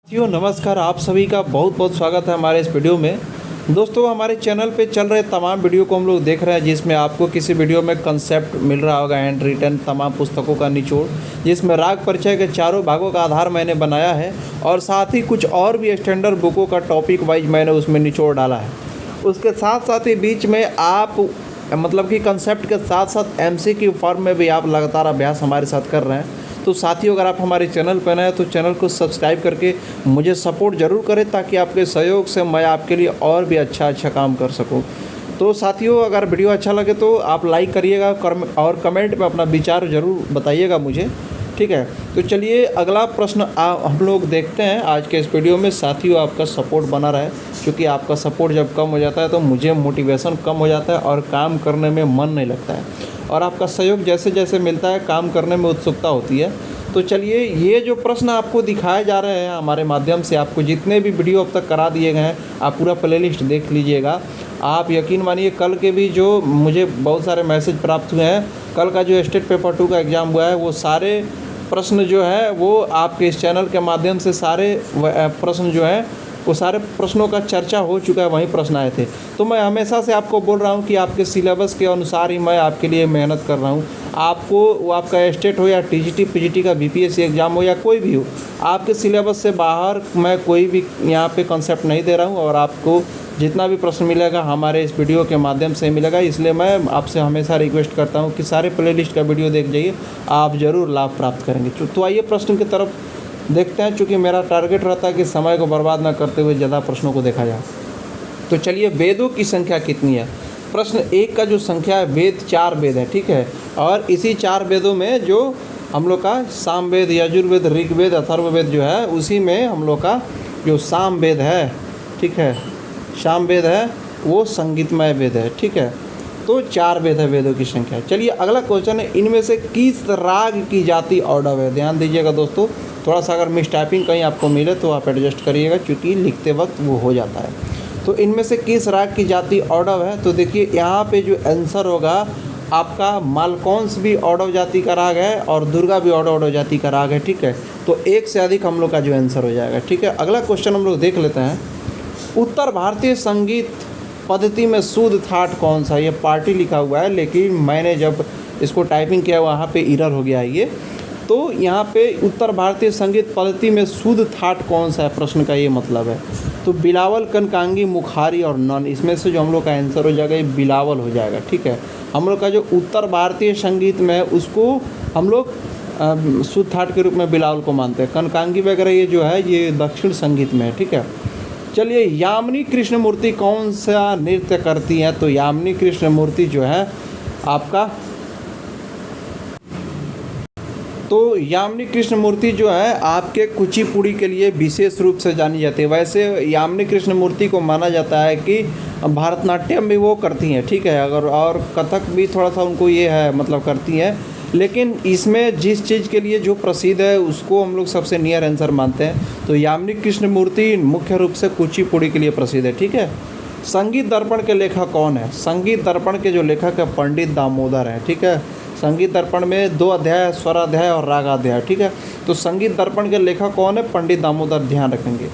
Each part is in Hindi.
साथियों नमस्कार, आप सभी का बहुत बहुत स्वागत है हमारे इस वीडियो में। दोस्तों हमारे चैनल पे चल रहे तमाम वीडियो को हम लोग देख रहे हैं, जिसमें आपको किसी वीडियो में कंसेप्ट मिल रहा होगा, हैंड रिटन तमाम पुस्तकों का निचोड़, जिसमें राग परिचय के चारों भागों का आधार मैंने बनाया है और साथ ही कुछ और भी स्टैंडर्ड बुकों का टॉपिक वाइज मैंने उसमें निचोड़ डाला है। उसके साथ साथ ही बीच में आप मतलब कि कंसेप्ट के साथ साथ MCQ फॉर्म में भी आप लगातार अभ्यास हमारे साथ कर रहे हैं। तो साथियों, अगर आप हमारे चैनल पर नए हैं तो चैनल को सब्सक्राइब करके मुझे सपोर्ट ज़रूर करें, ताकि आपके सहयोग से मैं आपके लिए और भी अच्छा काम कर सकूं। तो साथियों, अगर वीडियो अच्छा लगे तो आप लाइक करिएगा और कमेंट में अपना विचार ज़रूर बताइएगा मुझे, ठीक है। तो चलिए अगला प्रश्न हम लोग देखते हैं आज के इस वीडियो में। साथियों, आपका सपोर्ट बना रहे, क्योंकि आपका सपोर्ट जब कम हो जाता है तो मुझे मोटिवेशन कम हो जाता है और काम करने में मन नहीं लगता है, और आपका सहयोग जैसे जैसे मिलता है काम करने में उत्सुकता होती है। तो चलिए, ये जो प्रश्न आपको दिखाए जा रहे हैं हमारे माध्यम से, आपको जितने भी वीडियो अब तक करा दिए गए हैं, आप पूरा प्लेलिस्ट देख लीजिएगा। आप यकीन मानिए, कल के भी जो मुझे बहुत सारे मैसेज प्राप्त हुए हैं, कल का जो स्टेट पेपर 2 का एग्ज़ाम हुआ है, वो सारे प्रश्न जो है वो आपके इस चैनल के माध्यम से सारे प्रश्न जो हैं वो सारे प्रश्नों का चर्चा हो चुका है, वहीं प्रश्न आए थे। तो मैं हमेशा से आपको बोल रहा हूं कि आपके सिलेबस के अनुसार ही मैं आपके लिए मेहनत कर रहा हूं। आपको वो आपका स्टेट हो या TGT PGT का BPSC एग्ज़ाम हो या कोई भी हो, आपके सिलेबस से बाहर मैं कोई भी यहाँ पे कॉन्सेप्ट नहीं दे रहा हूँ, और आपको जितना भी प्रश्न मिलेगा हमारे इस वीडियो के माध्यम से मिलेगा। इसलिए मैं आपसे हमेशा रिक्वेस्ट करता हूँ कि सारे प्लेलिस्ट का वीडियो देख जाइए, आप ज़रूर लाभ प्राप्त करेंगे। तो आइए प्रश्न की तरफ देखते हैं। चूँकि मेरा टारगेट रहता है कि समय को बर्बाद न करते हुए ज़्यादा प्रश्नों को देखा जाए। तो चलिए, वेदों की संख्या कितनी है? प्रश्न 1 का जो संख्या है, वेद 4 वेद है, ठीक है। और इसी 4 वेदों में जो हम लोग का सामवेद, यजुर्वेद, ऋग्वेद, अथर्ववेद जो है, उसी में हम लोग का जो सामवेद है, ठीक है, सामवेद है, वो संगीतमय वेद है, ठीक है। तो 4 वेद है वेदों की संख्या। चलिए अगला क्वेश्चन है, इनमें से किस राग की जाति ऑर्डर है? ध्यान दीजिएगा दोस्तों, थोड़ा सा अगर मिस टाइपिंग कहीं आपको मिले तो आप एडजस्ट करिएगा, क्योंकि लिखते वक्त वो हो जाता है। तो इनमें से किस राग की जाति ऑर्डव है? तो देखिए यहाँ पे जो आंसर होगा आपका, मालकौंस भी ऑर्डव जाति का राग है और दुर्गा भी ऑर्डव जाति का राग है, ठीक है। तो एक से अधिक हम लोग का जो आंसर हो जाएगा, ठीक है। अगला क्वेश्चन हम लोग देख लेते हैं। उत्तर भारतीय संगीत पद्धति में शुद्ध थाट कौन सा? ये पार्टी लिखा हुआ है, लेकिन मैंने जब इसको टाइपिंग किया वहाँ पे एरर हो गया ये। तो यहाँ पे उत्तर भारतीय संगीत पद्धति में शुद्ध थाट कौन सा है, प्रश्न का ये मतलब है। तो बिलावल, कनकांगी, मुखारी और नन, इसमें से जो हम लोग का आंसर हो जाएगा ये बिलावल हो जाएगा, ठीक है। हम लोग का जो उत्तर भारतीय संगीत में है उसको हम लोग शुद्ध थाट के रूप में बिलावल को मानते हैं। कनकांगी वगैरह ये जो है ये दक्षिण संगीत में है, ठीक है। चलिए, यामिनी कृष्णमूर्ति कौन सा नृत्य करती हैं? तो यामिनी कृष्णमूर्ति जो है आपका, तो यामिनी कृष्णमूर्ति जो है आपके कुचिपुड़ी के लिए विशेष रूप से जानी जाती है। वैसे यामिनी कृष्णमूर्ति को माना जाता है कि भरतनाट्यम भी वो करती हैं, ठीक है, अगर और कथक भी थोड़ा सा उनको ये है मतलब करती हैं, लेकिन इसमें जिस चीज़ के लिए जो प्रसिद्ध है उसको हम लोग सबसे नियर आंसर मानते हैं। तो यामिनी कृष्णमूर्ति मुख्य रूप से कुचिपुड़ी के लिए प्रसिद्ध है, ठीक है। संगीत दर्पण के लेखक कौन है? संगीत दर्पण के जो लेखक है पंडित दामोदर हैं, ठीक है। संगीत दर्पण में 2 अध्याय, स्वराध्याय और रागाध्याय, ठीक है। तो संगीत दर्पण के लेखक कौन है? पंडित दामोदर, ध्यान रखेंगे।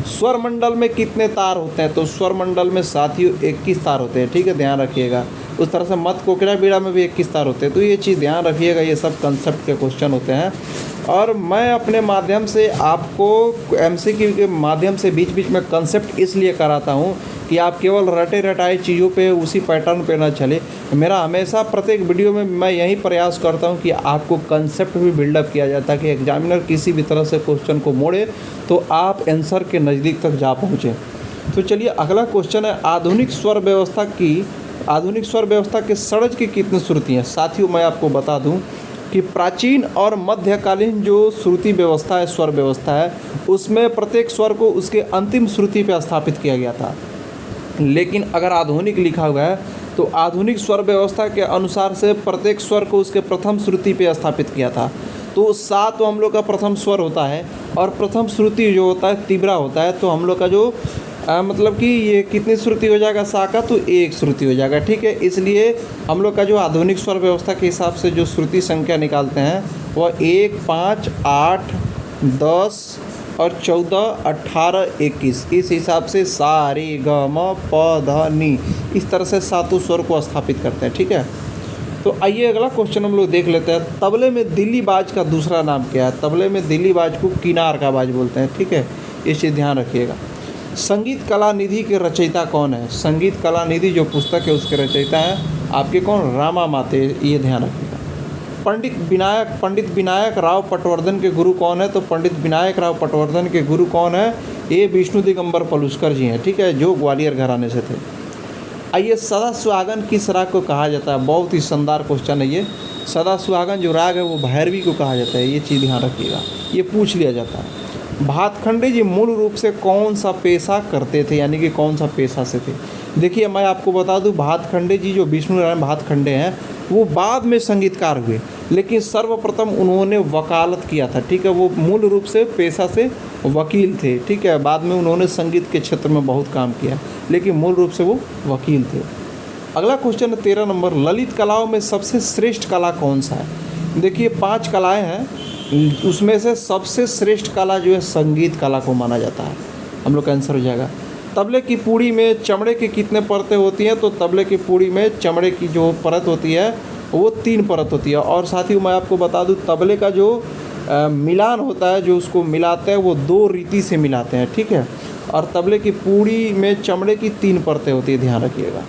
स्वर मंडल में कितने तार होते हैं? तो स्वर मंडल में साथियों 21 तार होते हैं, ठीक है, ध्यान रखिएगा। उस तरह से मत कोकिला बीड़ा में भी 21 तार होते हैं। तो ये चीज़ ध्यान रखिएगा, ये सब कंसेप्ट के क्वेश्चन होते हैं। और मैं अपने माध्यम से आपको MCQ के माध्यम से बीच बीच में कंसेप्ट इसलिए कराता हूँ कि आप केवल रटे रटाए चीज़ों पे, उसी पैटर्न पे ना चले। मेरा हमेशा प्रत्येक वीडियो में मैं यही प्रयास करता हूँ कि आपको कंसेप्ट भी बिल्डअप किया जाए, ताकि एग्जामिनर किसी भी तरह से क्वेश्चन को मोड़े तो आप आंसर के नज़दीक तक जा पहुँचें। तो चलिए अगला क्वेश्चन है, आधुनिक स्वर व्यवस्था के षड्ज की कितनी श्रुति हैं? साथियों, मैं आपको बता दूं कि प्राचीन और मध्यकालीन जो श्रुति व्यवस्था है, स्वर व्यवस्था है, उसमें प्रत्येक स्वर को उसके अंतिम श्रुति पर स्थापित किया गया था। लेकिन अगर आधुनिक लिखा हुआ है तो आधुनिक स्वर व्यवस्था के अनुसार से प्रत्येक स्वर को उसके प्रथम श्रुति पे स्थापित किया था। तो 7 हम लोग का प्रथम स्वर होता है, और प्रथम श्रुति जो होता है तीव्रा होता है। तो हम लोग का जो मतलब कि ये कितनी श्रुति हो जाएगा सा का? तो 1 श्रुति हो जाएगा, ठीक है। इसलिए हम लोग का जो आधुनिक स्वर व्यवस्था के हिसाब से जो श्रुति संख्या निकालते हैं वह 1, 5, 8, 10, और 14, 18, 21 इस हिसाब से सा रे ग म प ध नि इस तरह से सातों स्वर को स्थापित करते हैं। ठीक है, तो आइए अगला क्वेश्चन हम लोग देख लेते हैं। तबले में दिल्ली बाज का दूसरा नाम क्या है? तबले में दिल्ली बाज को किनार का बाज बोलते हैं। ठीक है, ये चीज़ ध्यान रखिएगा। संगीत कला निधि के रचयिता कौन है? संगीत कला निधि जो पुस्तक है उसके रचयिता हैं आपके कौन? रामा माते, ये ध्यान रखिएगा। पंडित विनायक राव पटवर्धन के गुरु कौन है? तो पंडित विनायक राव पटवर्धन के गुरु कौन है? ये विष्णु दिगंबर पलुस्कर जी हैं। ठीक है, जो ग्वालियर घराने से थे। आइए, सदा सुहागन किस राग को कहा जाता है? बहुत ही शानदार क्वेश्चन है ये। सदा सुहागन जो राग है वो भैरवी को कहा जाता है, ये चीज़ ध्यान रखिएगा, ये पूछ लिया जाता है। भातखंडे जी मूल रूप से कौन सा पेशा करते थे, यानी कि कौन सा पेशा से थे? देखिए, मैं आपको बता दूं, भातखंडे जी जो विष्णु नारायण भातखंडे हैं वो बाद में संगीतकार हुए, लेकिन सर्वप्रथम उन्होंने वकालत किया था। ठीक है, वो मूल रूप से पेशा से वकील थे। ठीक है, बाद में उन्होंने संगीत के क्षेत्र में बहुत काम किया, लेकिन मूल रूप से वो वकील थे। अगला क्वेश्चन है 13 नंबर। ललित कलाओं में सबसे श्रेष्ठ कला कौन सा है? देखिए, 5 कलाएँ हैं, उसमें से सबसे श्रेष्ठ कला जो है संगीत कला को माना जाता है। हम लोग का आंसर हो जाएगा। तबले की पूड़ी में चमड़े की कितने परतें होती हैं? तो तबले की पूड़ी में चमड़े की जो परत होती है वो 3 परत होती है। और साथ ही मैं आपको बता दूं, तबले का जो मिलान होता है, जो उसको मिलाते हैं वो 2 रीति से मिलाते हैं। ठीक है, और तबले की पूड़ी में चमड़े की 3 परतें होती है, ध्यान रखिएगा।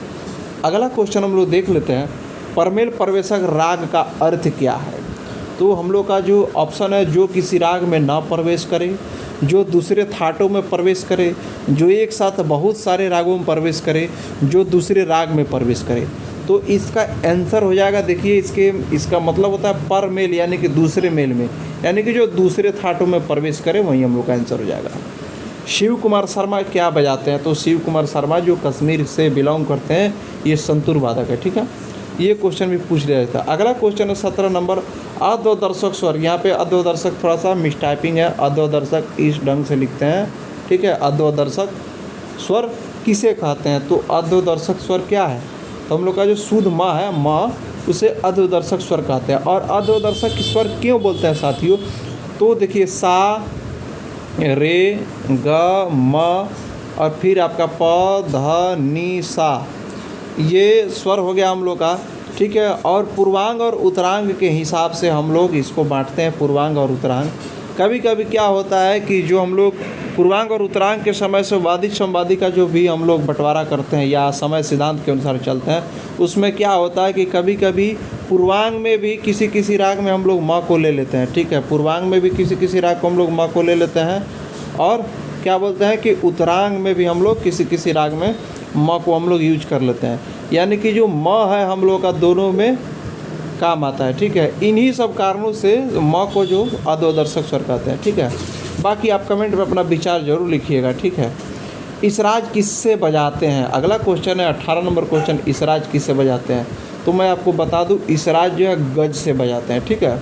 अगला क्वेश्चन हम लोग देख लेते हैं। परमेल प्रवेशक राग का अर्थ क्या है? तो हम लोग का जो ऑप्शन है, जो किसी राग में ना प्रवेश करे, जो दूसरे थाटों में प्रवेश करे, जो एक साथ बहुत सारे रागों में प्रवेश करे, जो दूसरे राग में प्रवेश करे। तो इसका आंसर हो जाएगा, देखिए इसका मतलब होता है पर मेल, यानी कि दूसरे मेल में, यानी कि जो दूसरे थाटों में प्रवेश करे वहीं हम लोग का आंसर हो जाएगा। शिव कुमार शर्मा क्या बजाते हैं? तो शिव कुमार शर्मा जो कश्मीर से बिलोंग करते हैं, ये संतूर वादक है। ठीक है, ये क्वेश्चन भी पूछ लिया जाता है। अगला क्वेश्चन है 17 नंबर। अध्वदर्शक स्वर, यहाँ पे अध्वदर्शक थोड़ा सा मिसटाइपिंग है, अध्वदर्शक इस ढंग से लिखते हैं। ठीक है, अध्वदर्शक स्वर किसे कहते हैं? तो अध्वदर्शक स्वर क्या है? तो हम लोग का जो शुद्ध माँ है, माँ, उसे अध्वदर्शक स्वर कहते हैं। और अध्वदर्शक स्वर क्यों बोलते हैं साथियों? तो देखिए, सा, रे, ग, म और फिर आपका प, ध, नि, सा, ये स्वर हो गया हम लोग का। ठीक है, और पूर्वांग और उत्तरांग के हिसाब से हम लोग इसको बांटते हैं, पूर्वांग और उत्तरांग। कभी कभी क्या होता है कि जो हम लोग पूर्वांग और उत्तरांग के समय से वादित संवादी का जो भी हम लोग बंटवारा करते हैं या समय सिद्धांत के अनुसार चलते हैं, उसमें क्या होता है कि कभी कभी पूर्वांग में भी किसी किसी राग में हम लोग माँ को ले लेते हैं। ठीक है, पूर्वांग में भी किसी किसी राग को हम लोग माँ को ले लेते हैं, और क्या बोलते हैं कि उत्तरांग में भी हम लोग किसी किसी राग में म को हम लोग यूज कर लेते हैं, यानी कि जो म है हम लोग का दोनों में काम आता है। ठीक है, इन्हीं सब कारणों से म को जो अध्वदर्शक स्वर कहते हैं। ठीक है, बाकी आप कमेंट में अपना विचार जरूर लिखिएगा। ठीक है, इसराज किससे बजाते हैं? अगला क्वेश्चन है 18 नंबर क्वेश्चन। इसराज किससे बजाते हैं? तो मैं आपको बता दूं, इसराज जो है गज से बजाते हैं। ठीक है,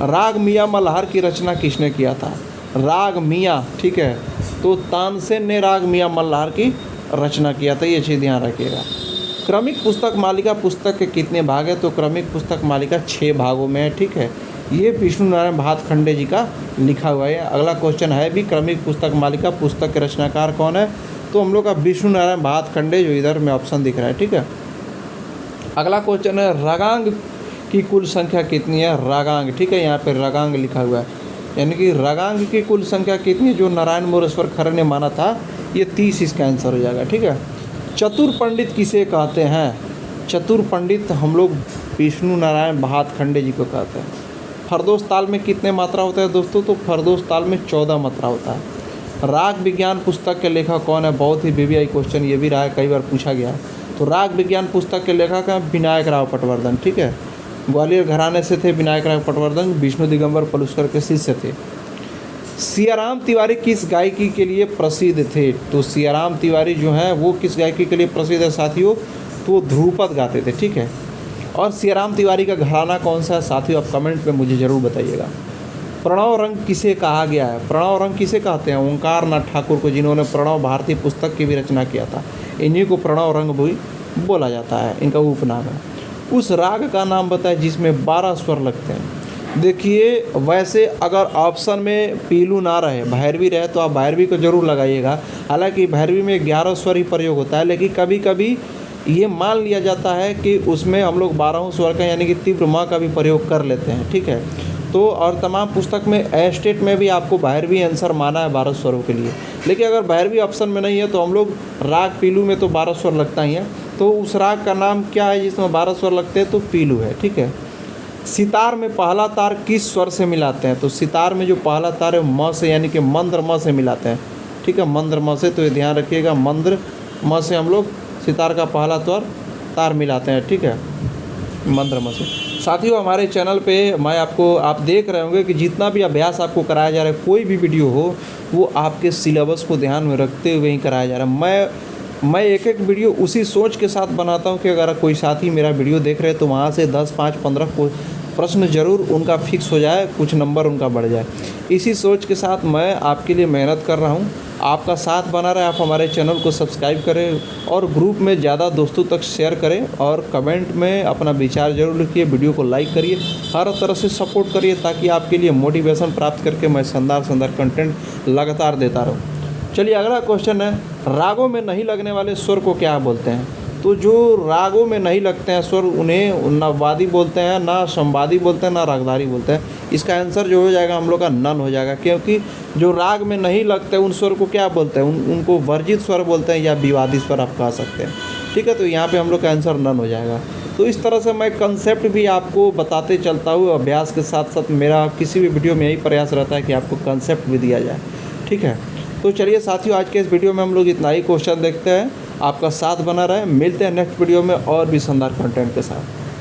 राग मियाँ मल्हार की रचना किसने किया था? राग मियाँ। ठीक है, तो तानसेन ने राग मियाँ मल्हार की रचना किया था, ये चीज़ ध्यान रखिएगा। क्रमिक पुस्तक मालिका पुस्तक के कितने भाग है? तो क्रमिक पुस्तक मालिका 6 भागों में है। ठीक है, ये विष्णु नारायण भातखंडे जी का लिखा हुआ है। अगला क्वेश्चन है भी, क्रमिक पुस्तक मालिका पुस्तक के रचनाकार कौन है? तो हम लोग का विष्णु नारायण भातखंडे, जो इधर में ऑप्शन दिख रहा है। ठीक है, अगला क्वेश्चन है, रागांग की कुल संख्या कितनी है? रागांग। ठीक है, यहाँ पे रागांग लिखा हुआ है, यानी कि रागांग की कुल संख्या कितनी है जो नारायण मोरेश्वर खरे ने माना था? ये 30 इसका आंसर हो जाएगा। ठीक है, चतुर पंडित किसे कहते हैं? चतुर पंडित हम लोग विष्णु नारायण भातखंडे जी को कहते हैं। फरदोस ताल में कितने मात्रा होता है दोस्तों? तो फरदोस ताल में 14 मात्रा होता है। राग विज्ञान पुस्तक के लेखक कौन है? बहुत ही वीवीआई क्वेश्चन ये भी रहा है, कई बार पूछा गया है। तो राग विज्ञान पुस्तक के लेखक हैं विनायक राव पटवर्धन। ठीक है, ग्वालियर घराने से थे विनायक राव पटवर्धन, विष्णु दिगंबर पलुस्कर के शिष्य थे। सियाराम तिवारी किस गायकी के लिए प्रसिद्ध थे? तो सियाराम तिवारी जो हैं वो किस गायकी के लिए प्रसिद्ध है साथियों? तो वो ध्रुपद गाते थे। ठीक है, और सियाराम तिवारी का घराना कौन सा है साथियों? आप कमेंट में मुझे ज़रूर बताइएगा। प्रणव रंग किसे कहा गया है? प्रणव रंग किसे कहते हैं? ओंकार नाथ ठाकुर को, जिन्होंने प्रणव भारती पुस्तक की भी रचना किया था, इन्हीं को प्रणव रंग भी बोला जाता है, इनका उपनाम है। उस राग का नाम बताएं जिसमें 12 स्वर लगते हैं। देखिए, वैसे अगर ऑप्शन में पीलू ना रहे, भैरवी रहे, तो आप भैरवी को ज़रूर लगाइएगा। हालांकि भैरवी में 11 स्वर ही प्रयोग होता है, लेकिन कभी कभी ये मान लिया जाता है कि उसमें हम लोग 12 स्वर का यानी कि तीव्र म का भी प्रयोग कर लेते हैं, ठीक है। तो और तमाम पुस्तक में एस्टेट में भी आपको भैरवी आंसर माना है 12 स्वरों के लिए। लेकिन अगर भैरवी ऑप्शन में नहीं है तो हम लोग राग पीलू में तो 12 स्वर लगता ही है। तो उस राग का नाम क्या है जिसमें 12 स्वर लगते हैं? तो पीलू है, ठीक है। सितार में पहला तार किस स्वर से मिलाते हैं? तो सितार में जो पहला तार है म से यानी कि मंद्र म से मिलाते हैं, ठीक है, मंद्र म से। तो ये ध्यान रखिएगा, मंद्र म से हम लोग सितार का पहला तार मिलाते हैं, ठीक है, मंद्र म से। साथियों, हमारे चैनल पे आप देख रहे होंगे कि जितना भी अभ्यास आपको कराया जा रहा है, कोई भी वीडियो हो, वो आपके सिलेबस को ध्यान में रखते हुए ही कराया जा रहा है। मैं एक एक वीडियो उसी सोच के साथ बनाता हूँ कि अगर कोई साथी मेरा वीडियो देख रहे हैं तो वहाँ से 10, 5, 15 प्रश्न ज़रूर उनका फिक्स हो जाए, कुछ नंबर उनका बढ़ जाए। इसी सोच के साथ मैं आपके लिए मेहनत कर रहा हूँ। आपका साथ बना रहे, आप हमारे चैनल को सब्सक्राइब करें और ग्रुप में ज़्यादा दोस्तों तक शेयर करें और कमेंट में अपना विचार जरूर लिखिए, वीडियो को लाइक करिए, हर तरह से सपोर्ट करिए ताकि आपके लिए मोटिवेशन प्राप्त करके मैं शानदार कंटेंट लगातार देता रहूँ। चलिए, अगला क्वेश्चन है, रागों में नहीं लगने वाले स्वर को क्या बोलते हैं? तो जो रागों में नहीं लगते हैं स्वर, उन्हें ना वादी बोलते हैं, ना संवादी बोलते हैं, ना रागधारी बोलते हैं। इसका आंसर जो हो जाएगा हम लोग का नन हो जाएगा, क्योंकि जो राग में नहीं लगते उन स्वर को क्या बोलते हैं? उनको वर्जित स्वर बोलते हैं या विवादी स्वर आप कह सकते हैं, ठीक है। तो यहाँ पे हम लोग का आंसर नन हो जाएगा। तो इस तरह से मैं कंसेप्ट भी आपको बताते चलता हूँ। अभ्यास के साथ साथ मेरा किसी भी वीडियो में यही प्रयास रहता है कि आपको कंसेप्ट भी दिया जाए, ठीक है। तो चलिए साथियों, आज के इस वीडियो में हम लोग इतना ही क्वेश्चन देखते हैं। आपका साथ बना रहे, मिलते हैं नेक्स्ट वीडियो में और भी शानदार कंटेंट के साथ।